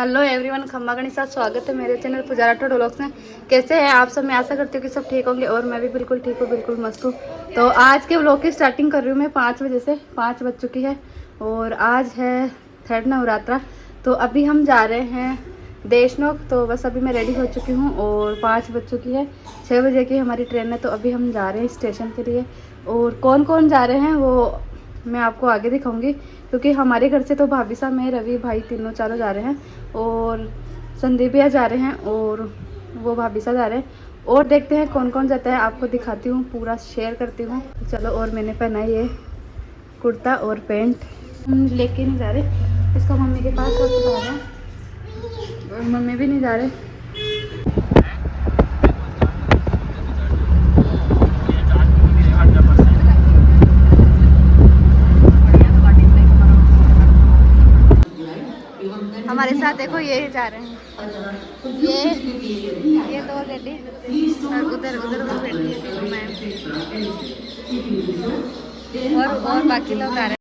Hello everyone, खम्मा के साथ स्वागत है मेरे चैनल पुजारा राठौड़ व्लॉग्स में। कैसे हैं आप सब? मैं आशा करती हूँ कि सब ठीक होंगे और मैं भी बिल्कुल ठीक हूँ, बिल्कुल मस्त हूँ। तो आज के व्लॉग की स्टार्टिंग कर रही हूँ मैं 5 बजे से। 5 बज चुकी है और आज है 3rd नवरात्रा। तो अभी हम जा रहे हैं देशनोक। तो बस अभी मैं रेडी हो चुकी हूँ और 5 बज चुकी है। 6 बजे की हमारी ट्रेन है। तो अभी हम जा रहे हैं स्टेशन के लिए। और कौन कौन जा रहे हैं वो मैं आपको आगे दिखाऊंगी, क्योंकि हमारे घर से तो भाभी साहब, मैं, रवि भाई चारों जा रहे हैं और संदीप भैया जा रहे हैं और वो भाभी साहब जा रहे हैं। और देखते हैं कौन कौन जाता है, आपको दिखाती हूँ, पूरा शेयर करती हूँ। चलो। और मैंने पहना है ये कुर्ता और पैंट। हम लेके नहीं जा रहे, इसका मम्मी के पास जा रहे हैं और मम्मी भी नहीं जा रहे। हमारे साथ देखो ये जा रहे हैं, ये 2 लेडी और उधर उधर वो बैठी है मैम और बाकी लोग आ रहे हैं।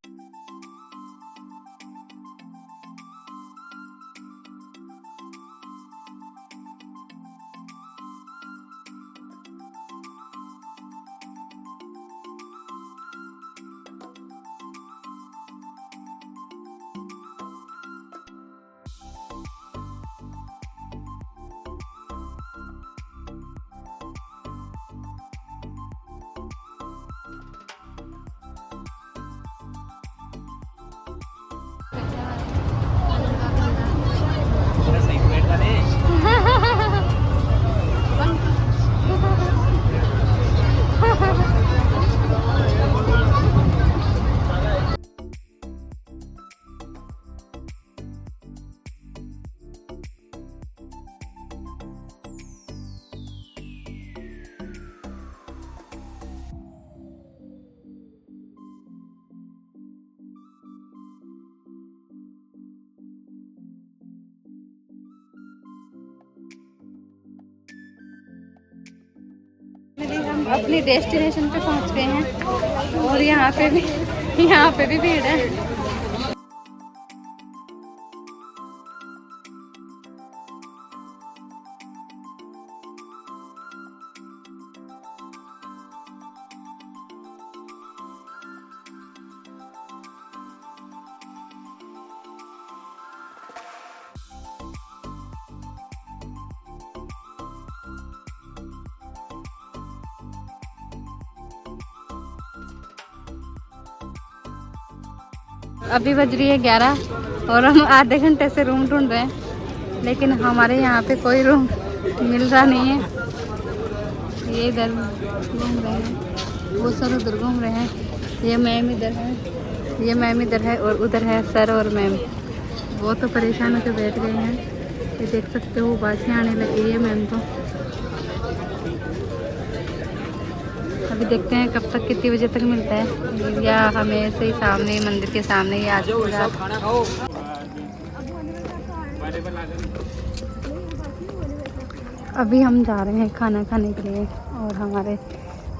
हम अपनी डेस्टिनेशन पे पहुंच गए हैं और यहाँ पे भी भीड़ है। अभी बज रही है 11 और हम आधे घंटे से रूम ढूंढ रहे हैं, लेकिन हमारे यहाँ पे कोई रूम मिल रहा नहीं है। ये इधर घूम रहे हैं, वो सर उधर घूम रहे हैं, ये मैम इधर है, ये मैम इधर है और उधर है सर और मैम। वो तो परेशान होकर बैठ गए हैं। ये देख सकते हो बातें आने लगी है मैम को। अभी देखते हैं कब तक, कितनी बजे तक मिलता है, या हमें ऐसे ही सामने मंदिर के सामने ही आज अभी हम जा रहे हैं खाना खाने के लिए और हमारे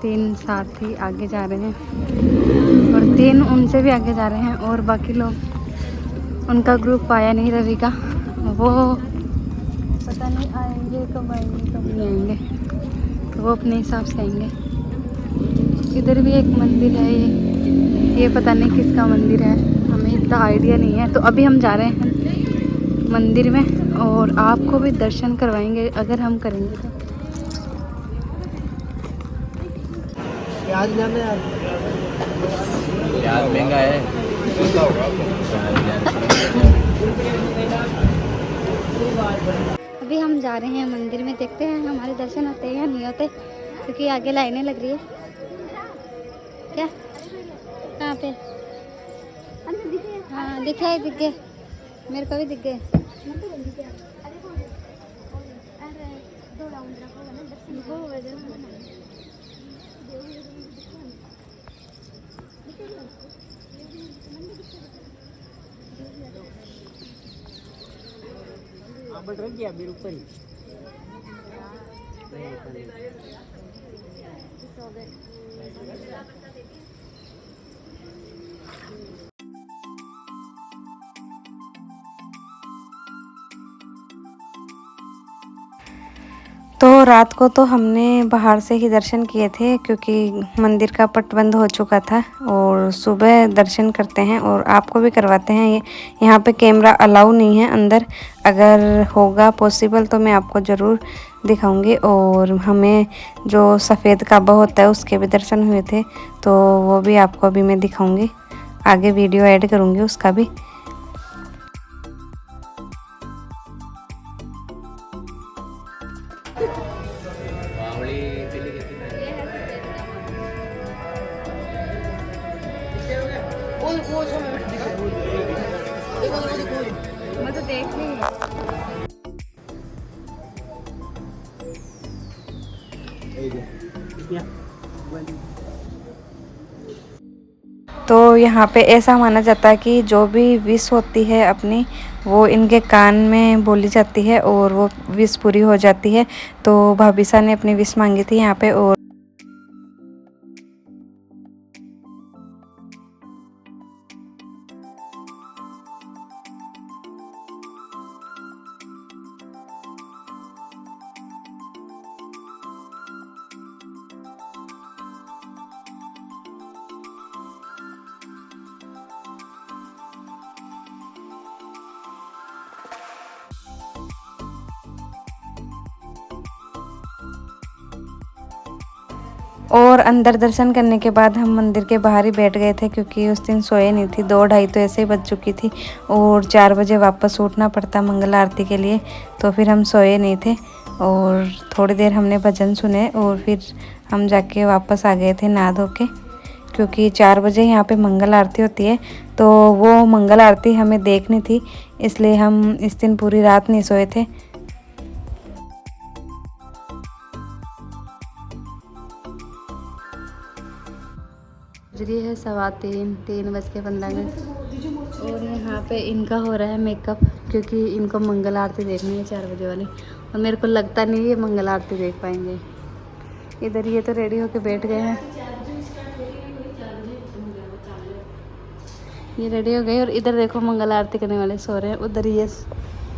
3 साथी आगे जा रहे हैं और 3 उनसे भी आगे जा रहे हैं और बाकी लोग, उनका ग्रुप आया नहीं रवि का, वो पता नहीं आएंगे कब नहीं आएंगे, तो वो अपने हिसाब से आएंगे। इधर भी एक मंदिर है, ये पता नहीं किसका मंदिर है, हमें इतना आइडिया नहीं है। तो अभी हम जा रहे हैं मंदिर में और आपको भी दर्शन करवाएंगे अगर हम करेंगे तो। प्याज लेना यार, प्याज महंगा है। अभी हम जा रहे हैं मंदिर में, देखते हैं हमारे दर्शन होते हैं या नहीं होते, क्योंकि आगे लाइनें लग रही है। क्या कहाँ पे? हाँ दिख गए, मेरे को भी दिख गए। बट रख गया मेरे ऊपर ही। रात को तो हमने बाहर से ही दर्शन किए थे क्योंकि मंदिर का पट बंद हो चुका था, और सुबह दर्शन करते हैं और आपको भी करवाते हैं। ये यहाँ पे कैमरा अलाउ नहीं है अंदर, अगर होगा पॉसिबल तो मैं आपको ज़रूर दिखाऊंगी। और हमें जो सफ़ेद काबा होता है उसके भी दर्शन हुए थे, तो वो भी आपको अभी मैं दिखाऊंगी, आगे वीडियो ऐड करूँगी उसका भी। मैं तो देख ली। तो यहाँ पे ऐसा माना जाता है कि जो भी विश होती है अपनी, वो इनके कान में बोली जाती है और वो विश पूरी हो जाती है। तो भाभीसा ने अपनी विश मांगी थी यहाँ पे। और अंदर दर्शन करने के बाद हम मंदिर के बाहर ही बैठ गए थे क्योंकि उस दिन सोए नहीं थी। 2-2:30 तो ऐसे ही बज चुकी थी और 4 बजे वापस उठना पड़ता मंगल आरती के लिए, तो फिर हम सोए नहीं थे और थोड़ी देर हमने भजन सुने और फिर हम जाके वापस आ गए थे नहा धो के, क्योंकि 4 बजे यहाँ पे मंगल आरती होती है। तो वो मंगल आरती हमें देखनी थी, इसलिए हम इस दिन पूरी रात नहीं सोए थे। बजरी है 3:15 और यहाँ पे इनका हो रहा है मेकअप, क्योंकि इनको मंगल आरती देखनी है 4 बजे वाली, और मेरे को लगता नहीं ये मंगल आरती देख पाएंगे। इधर ये तो रेडी होके बैठ गए हैं, ये रेडी हो गए। और इधर देखो मंगल आरती करने वाले सो रहे हैं, उधर ये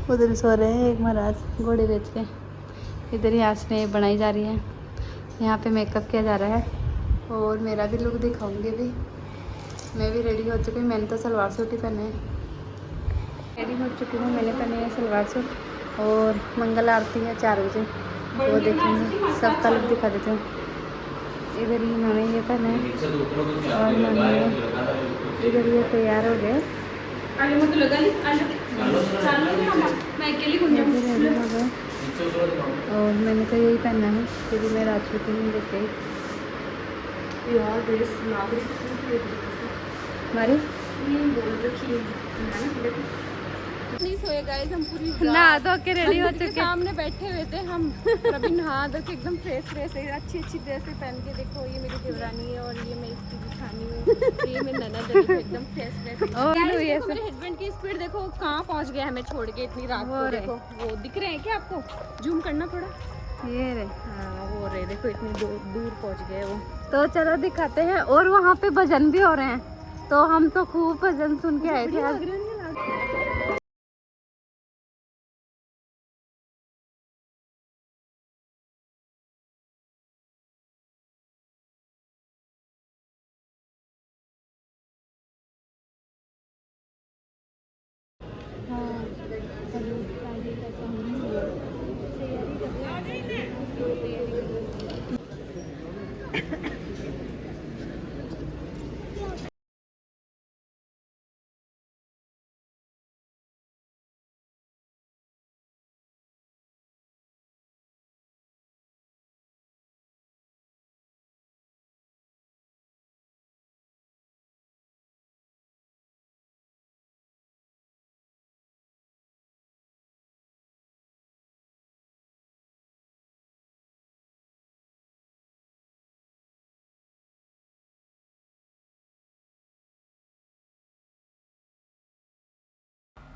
उधर सो रहे हैं एक महाराज घोड़े बेच के। इधर यहाँ से बनाई जा रही है, यहाँ पे मेकअप किया जा रहा है। और मेरा भी लुक दिखाऊंगी भी, मैं भी रेडी हो चुकी हूँ। मैंने तो सलवार सूट ही पहने हैं, रेडी हो चुकी हूँ, मैंने पहने हैं सलवार सूट। और मंगल आरती है 4 बजे, वो देखेंगे, सबका लुक दिखा देते हैं। इधर ही इन्होंने ये पहना है और मैंने इधर ये तैयार हो गए, और मैंने तो यही पहना है क्योंकि मैं राजपूती नहीं देख गई हमारी नहीं सोए गाइस, हम पूरी नहा धो के रेडी हो चुके, सामने बैठे हुए थे हम। अभी नहा धो के एकदम फ्रेश अच्छी ड्रेसें पहन के, देखो ये मेरी देवरानी है और ये मैं इसकी जिठानी हूँ, ये मेरी ननद है, एकदम फ्रेश मेरे हस्बैंड की स्पीड देखो कहाँ पहुँच गया हमें छोड़ के इतनी रात को। देखो वो दिख रहे हैं क्या आपको? जूम करना थोड़ा, ये रे, हाँ वो रहे, देखो इतनी दूर पहुँच गए वो। तो चलो दिखाते हैं। और वहाँ पे भजन भी हो रहे हैं, तो हम तो खूब भजन सुन के आए थे आज।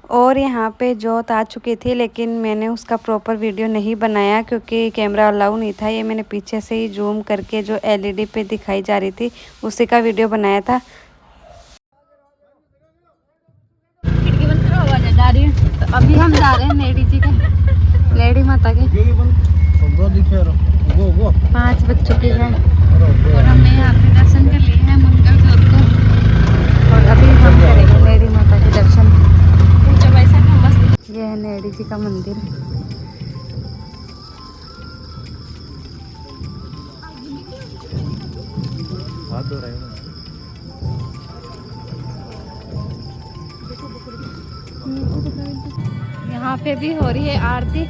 और यहाँ पे जोत आ चुकी थी, लेकिन मैंने उसका प्रॉपर वीडियो नहीं बनाया क्योंकि कैमरा अलाउ नहीं था। ये मैंने पीछे से ही जूम करके जो एलईडी पे दिखाई जा रही थी उसी का वीडियो बनाया था। खिड़की बंद करो, आवाज जा रही है। तो अभी हम जा रहे हैं लेडी जी के, लेडी माता के। नेड़ी जी का मंदिर। हाथ धो रहे हो? यहाँ पे भी हो रही है आरती।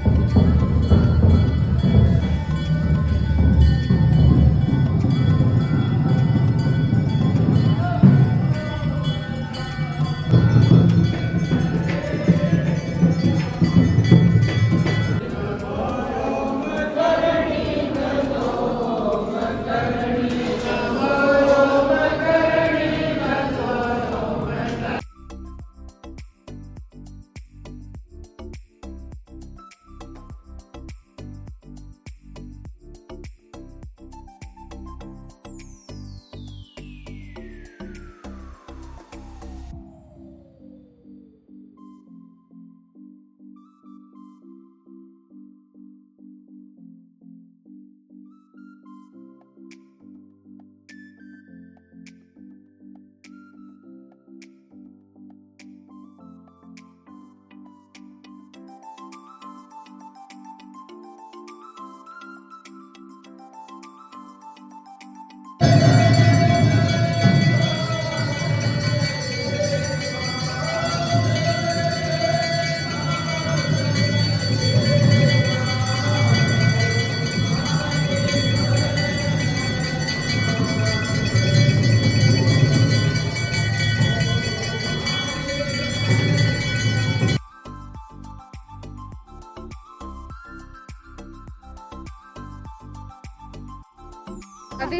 अभी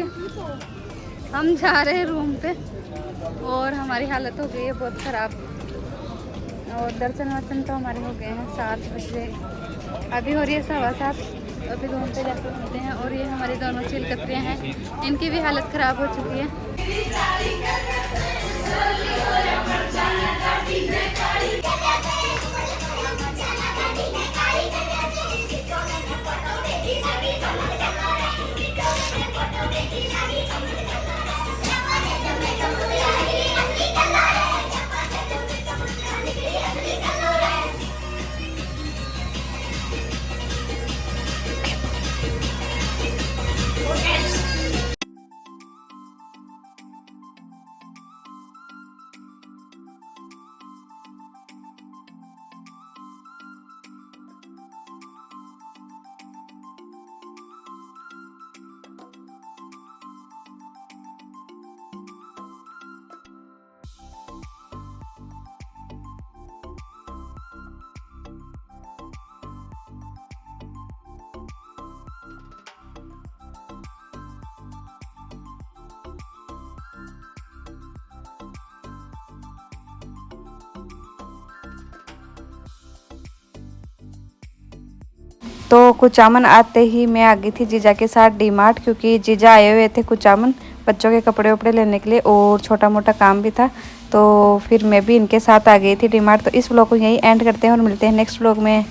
हम जा रहे हैं रूम पे और हमारी हालत हो गई है बहुत ख़राब। और दर्शन वर्शन तो हमारे हो गए हैं 7 बजे, अभी हो रही है 7:15। अभी रूम पे जाकर मिलते हैं। और ये हमारी दोनों चिलकत्रियाँ हैं, इनकी भी हालत ख़राब हो चुकी है। तो कुचामन आते ही मैं आ गई थी जीजा के साथ डी-मार्ट, क्योंकि जीजा आए हुए थे कुचामन बच्चों के कपड़े वपड़े लेने के लिए और छोटा मोटा काम भी था। तो फिर मैं भी इनके साथ आ गई थी डी-मार्ट। तो इस व्लॉग को यहीं एंड करते हैं और मिलते हैं नेक्स्ट व्लॉग में।